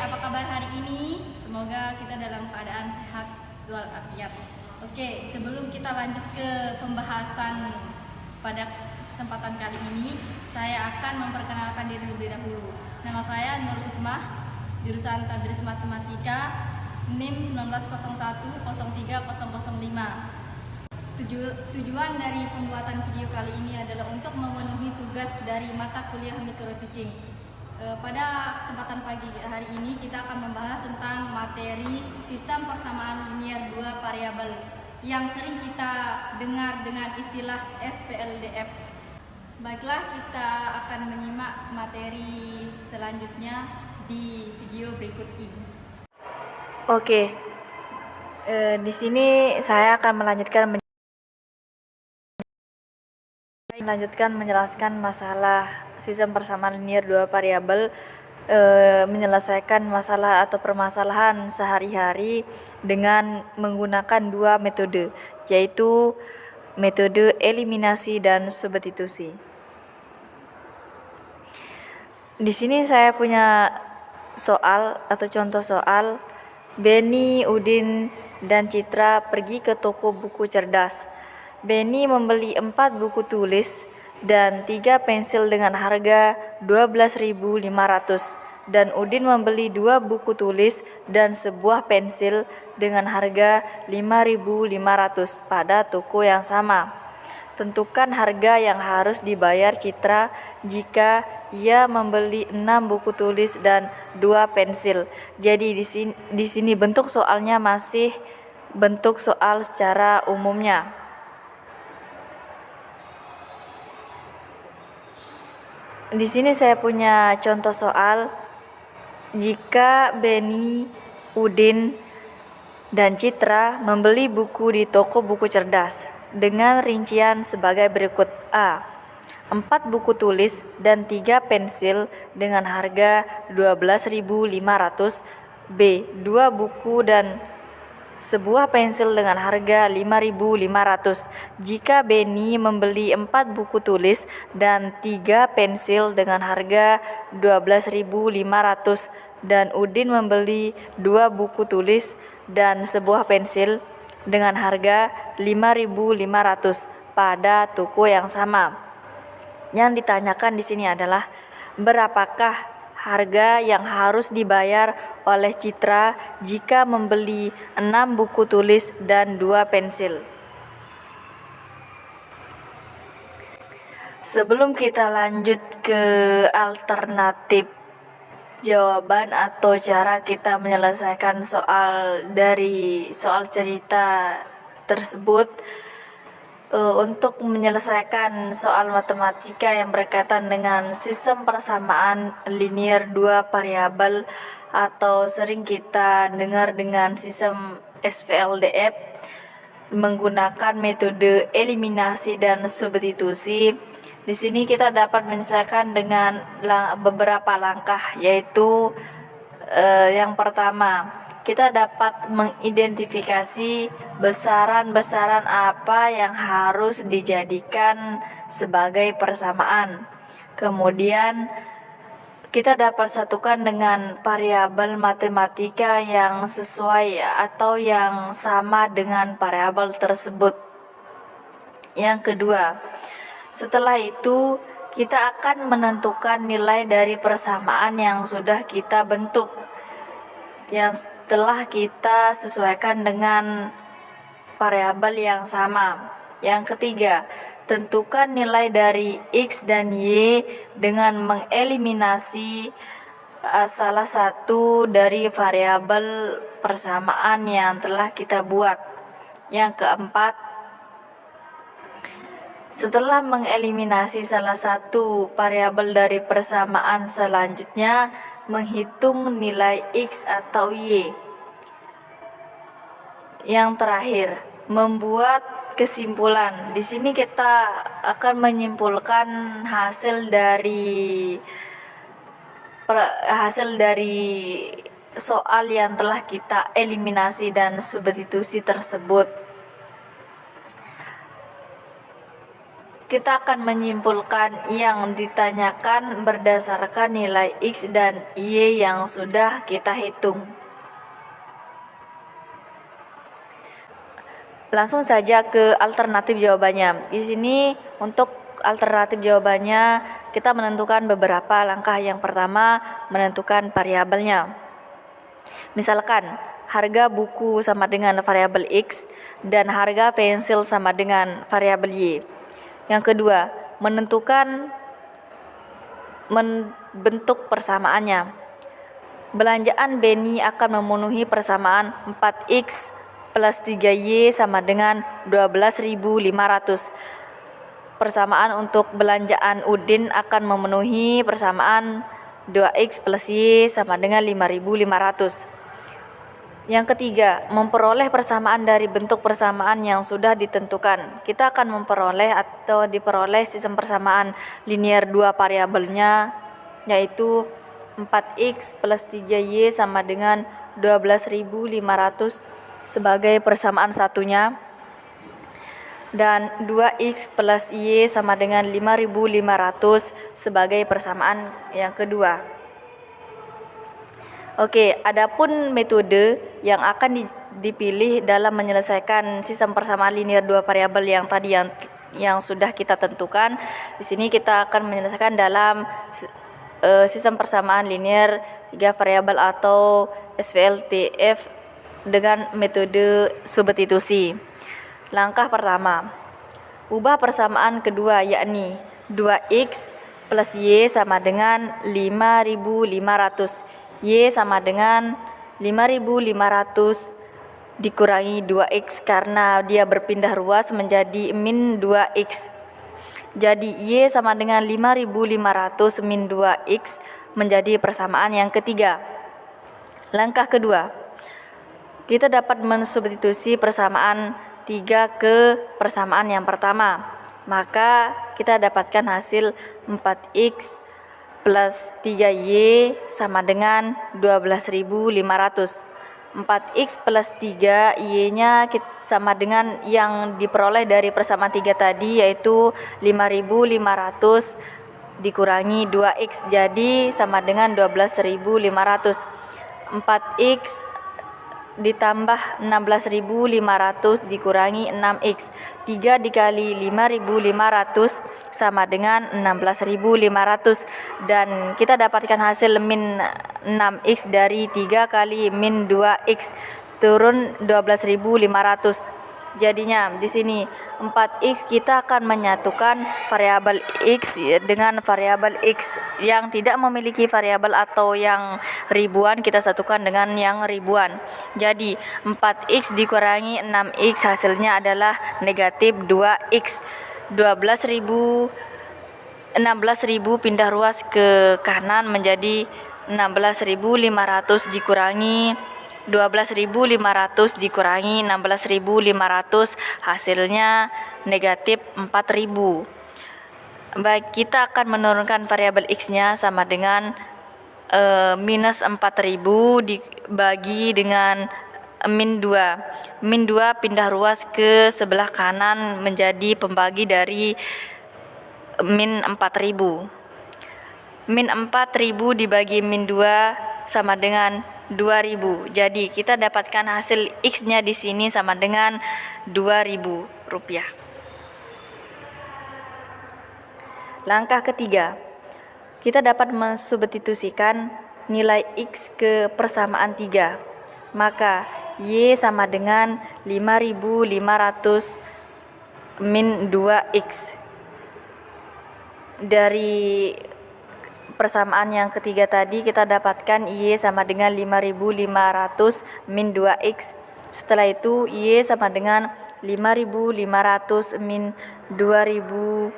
apa kabar hari ini? Semoga kita dalam keadaan sehat walafiat. Oke, sebelum kita lanjut ke pembahasan pada kesempatan kali ini, saya akan memperkenalkan diri terlebih dahulu. Nama saya Nurul Hikmah, jurusan Tadris Matematika, NIM 1901030005. Tujuan dari pembuatan video kali ini adalah untuk memenuhi tugas dari mata kuliah micro teaching. Pada kesempatan pagi hari ini kita akan membahas tentang materi sistem persamaan linier dua variabel yang sering kita dengar dengan istilah SPLDF. Baiklah, kita akan menyimak materi selanjutnya di video berikut ini. Oke, di sini saya akan melanjutkan menjelaskan masalah sistem persamaan linier dua variabel, menyelesaikan masalah atau permasalahan sehari-hari dengan menggunakan dua metode, yaitu metode eliminasi dan substitusi. Di sini saya punya soal atau contoh soal. Beni, Udin, dan Citra pergi ke toko buku cerdas. Beni membeli 4 buku tulis dan 3 pensil dengan harga 12.500 dan Udin membeli 2 buku tulis dan sebuah pensil dengan harga 5.500 pada toko yang sama. Tentukan harga yang harus dibayar Citra jika ia membeli 6 buku tulis dan 2 pensil. Jadi di sini bentuk soalnya masih bentuk soal secara umumnya. Di sini saya punya contoh soal. Jika Beni, Udin, dan Citra membeli buku di toko buku cerdas dengan rincian sebagai berikut: A. 4 buku tulis dan 3 pensil dengan harga 12.500. B. 2 buku dan sebuah pensil dengan harga 5.500. Jika Beni membeli 4 buku tulis dan 3 pensil dengan harga 12.500 dan Udin membeli 2 buku tulis dan sebuah pensil dengan harga 5.500 pada toko yang sama. Yang ditanyakan di sini adalah berapakah harga yang harus dibayar oleh Citra jika membeli 6 buku tulis dan 2 pensil. Sebelum kita lanjut ke alternatif jawaban atau cara kita menyelesaikan soal dari soal cerita tersebut, untuk menyelesaikan soal matematika yang berkaitan dengan sistem persamaan linier dua variabel atau sering kita dengar dengan sistem SPLDF menggunakan metode eliminasi dan substitusi. Di sini kita dapat menyelesaikan dengan beberapa langkah, yaitu yang pertama, kita dapat mengidentifikasi besaran-besaran apa yang harus dijadikan sebagai persamaan. Kemudian kita dapat satukan dengan variabel matematika yang sesuai atau yang sama dengan variabel tersebut. Yang kedua, setelah itu kita akan menentukan nilai dari persamaan yang sudah kita bentuk, yang telah kita sesuaikan dengan variabel yang sama. Yang ketiga, tentukan nilai dari X dan Y dengan mengeliminasi salah satu dari variabel persamaan yang telah kita buat. Yang keempat, setelah mengeliminasi salah satu variabel dari persamaan, selanjutnya menghitung nilai X atau Y. Yang terakhir, membuat kesimpulan. Di sini kita akan menyimpulkan hasil dari soal yang telah kita eliminasi dan substitusi tersebut. Kita akan menyimpulkan yang ditanyakan berdasarkan nilai X dan Y yang sudah kita hitung. Langsung saja ke alternatif jawabannya. Di sini untuk alternatif jawabannya kita menentukan beberapa langkah. Yang pertama, menentukan variabelnya. Misalkan harga buku sama dengan variabel X dan harga pensil sama dengan variabel Y. Yang kedua, menentukan bentuk persamaannya. Belanjaan Beni akan memenuhi persamaan 4X plus 3Y sama dengan 12.500. Persamaan untuk belanjaan Udin akan memenuhi persamaan 2X plus Y sama dengan 5.500. Yang ketiga, memperoleh persamaan dari bentuk persamaan yang sudah ditentukan. Kita akan memperoleh atau diperoleh sistem persamaan linear dua variabelnya, yaitu 4X plus 3Y sama dengan 12.500 sebagai persamaan satunya, dan 2X plus Y sama dengan 5.500 sebagai persamaan yang kedua. Oke, adapun metode yang akan dipilih dalam menyelesaikan sistem persamaan linear dua variabel yang tadi yang sudah kita tentukan. Di sini kita akan menyelesaikan dalam sistem persamaan linear tiga variabel atau SVLTF dengan metode substitusi. Langkah pertama, ubah persamaan kedua, yakni 2X plus Y sama dengan 5.500. Y sama dengan 5.500 dikurangi 2X karena dia berpindah ruas menjadi min 2X. Jadi Y sama dengan 5.500 min 2X menjadi persamaan yang ketiga. Langkah kedua, kita dapat mensubstitusi persamaan 3 ke persamaan yang pertama. Maka kita dapatkan hasil 4X plus 3Y sama dengan 12.500. 4X plus 3Y-nya sama dengan yang diperoleh dari persamaan 3 tadi, yaitu 5.500 dikurangi 2X, jadi sama dengan 12.500. 4X ditambah 16.500 dikurangi 6X. 3 dikali 5.500 sama dengan 16.500, dan kita dapatkan hasil min 6X dari 3 kali min 2X, turun 12.500. Jadinya di sini 4X kita akan menyatukan variabel X dengan variabel X yang tidak memiliki variabel atau yang ribuan, kita satukan dengan yang ribuan. Jadi 4X dikurangi 6X hasilnya adalah negatif 2X. 16.000 pindah ruas ke kanan menjadi 16.500 dikurangi 12.500 dikurangi 16.500, hasilnya negatif 4.000. Baik, kita akan menurunkan variabel X-nya sama dengan minus 4.000 dibagi dengan min 2. Min 2 pindah ruas ke sebelah kanan menjadi pembagi dari min 4.000. Min 4.000 dibagi min 2 sama dengan 2.000. Jadi kita dapatkan hasil X-nya di sini sama dengan Rp2.000. Langkah ketiga, kita dapat mensubstitusikan nilai X ke persamaan 3. Maka Y sama dengan 5.500 min 2X. Dari persamaan yang ketiga tadi kita dapatkan Y sama dengan 5.500 min 2X. Setelah itu Y sama dengan 5.500 min 2.000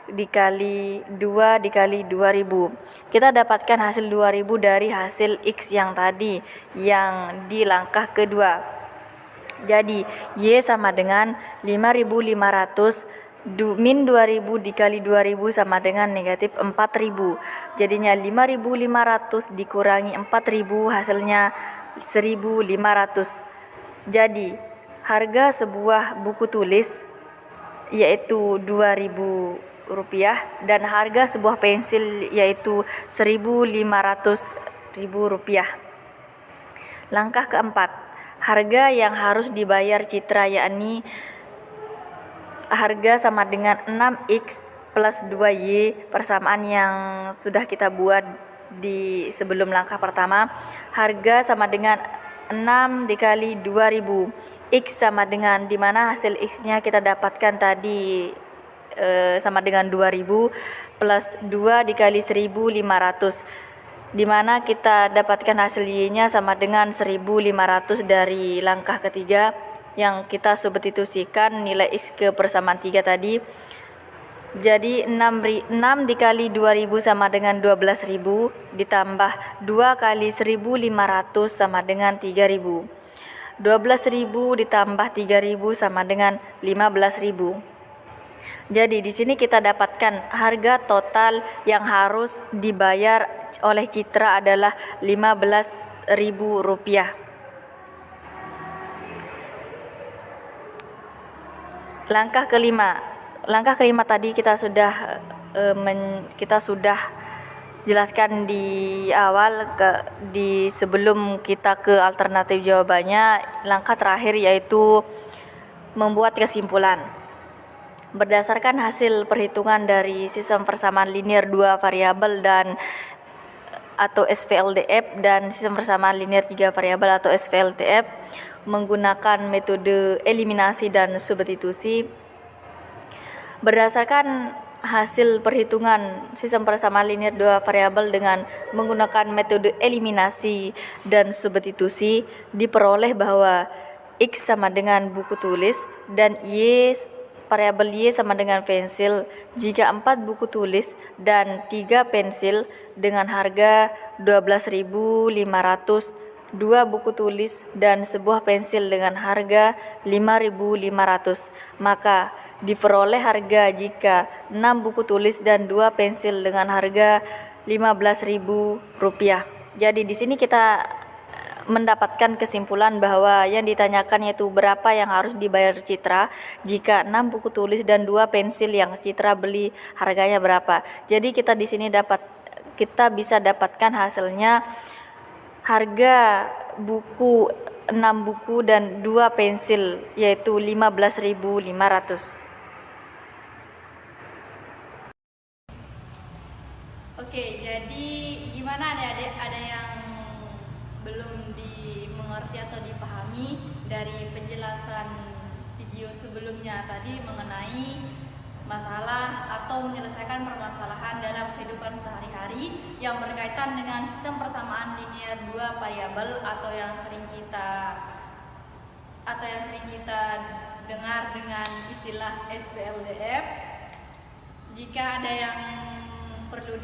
dikali 2 dikali 2.000. Kita dapatkan hasil 2.000 dari hasil X yang tadi yang di langkah kedua. Jadi Y sama dengan 5.500 min 2.000 dikali 2.000 sama dengan negatif 4.000. Jadinya 5.500 dikurangi 4.000 hasilnya 1.500. Jadi harga sebuah buku tulis yaitu Rp2.000 dan harga sebuah pensil yaitu Rp1.500.000. Langkah keempat, harga yang harus dibayar Citra yakni harga sama dengan 6X plus 2Y, persamaan yang sudah kita buat di sebelum langkah pertama. Harga sama dengan 6 dikali 2.000, X sama dengan, dimana hasil X-nya kita dapatkan tadi sama dengan 2.000 plus 2 dikali 1.500, dimana kita dapatkan hasil Y-nya sama dengan 1.500 dari langkah ketiga yang kita substitusikan nilai X ke persamaan 3 tadi. Jadi 6 dikali 2.000 sama dengan 12.000 ditambah 2 kali 1.500 sama dengan 3.000. 12.000 ditambah 3.000 sama dengan 15.000. Jadi di sini kita dapatkan harga total yang harus dibayar oleh Citra adalah Rp15.000. Langkah kelima tadi kita sudah jelaskan di awal di sebelum kita ke alternatif jawabannya. Langkah terakhir yaitu membuat kesimpulan. Berdasarkan hasil perhitungan dari sistem persamaan linear 2 variabel dan atau SVLDF dan sistem persamaan linear 3 variabel atau SVLTF menggunakan metode eliminasi dan substitusi. Berdasarkan hasil perhitungan sistem persamaan linear 2 variabel dengan menggunakan metode eliminasi dan substitusi, diperoleh bahwa X sama dengan buku tulis dan variabel Y sama dengan pensil jika 4 buku tulis dan 3 pensil dengan harga 12.500, 2 buku tulis dan sebuah pensil dengan harga 5.500, maka diperoleh harga jika 6 buku tulis dan 2 pensil dengan harga Rp15.000. Jadi di sini kita mendapatkan kesimpulan bahwa yang ditanyakan yaitu berapa yang harus dibayar Citra jika 6 buku tulis dan 2 pensil yang Citra beli harganya berapa. Jadi kita di sini kita bisa dapatkan hasilnya harga buku 6 buku dan 2 pensil yaitu Rp15.500. Oke, jadi gimana adik-adik, ada yang belum dimengerti atau dipahami dari penjelasan video sebelumnya tadi mengenai masalah atau menyelesaikan permasalahan dalam kehidupan sehari-hari yang berkaitan dengan sistem persamaan linear 2 variabel atau yang sering kita dengar dengan istilah SVLDF. Jika ada yang perlu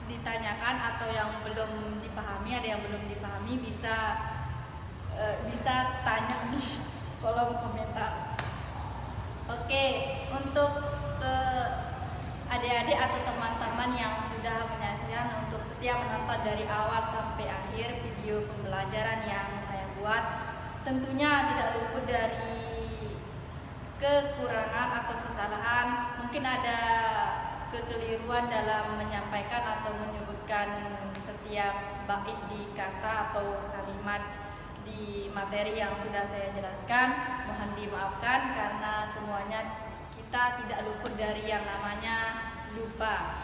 ditanyakan atau yang belum dipahami, bisa tanya di kolom komentar. Oke, untuk adik-adik atau teman-teman yang sudah menyaksikan untuk setia menonton dari awal sampai akhir video pembelajaran yang saya buat, tentunya tidak luput dari kekurangan atau kesalahan. Mungkin ada kekeliruan dalam menyampaikan atau menyebutkan setiap bait di kata atau kalimat di materi yang sudah saya jelaskan. Mohon dimaafkan karena semuanya kita tidak luput dari yang namanya lupa.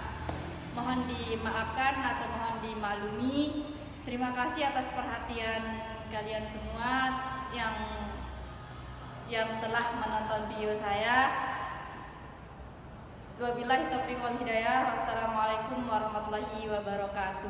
Mohon dimaafkan atau mohon dimaklumi. Terima kasih atas perhatian kalian semua yang telah menonton video saya. Wabillahi taufiq wal hidayah. Wassalamualaikum warahmatullahi wabarakatuh.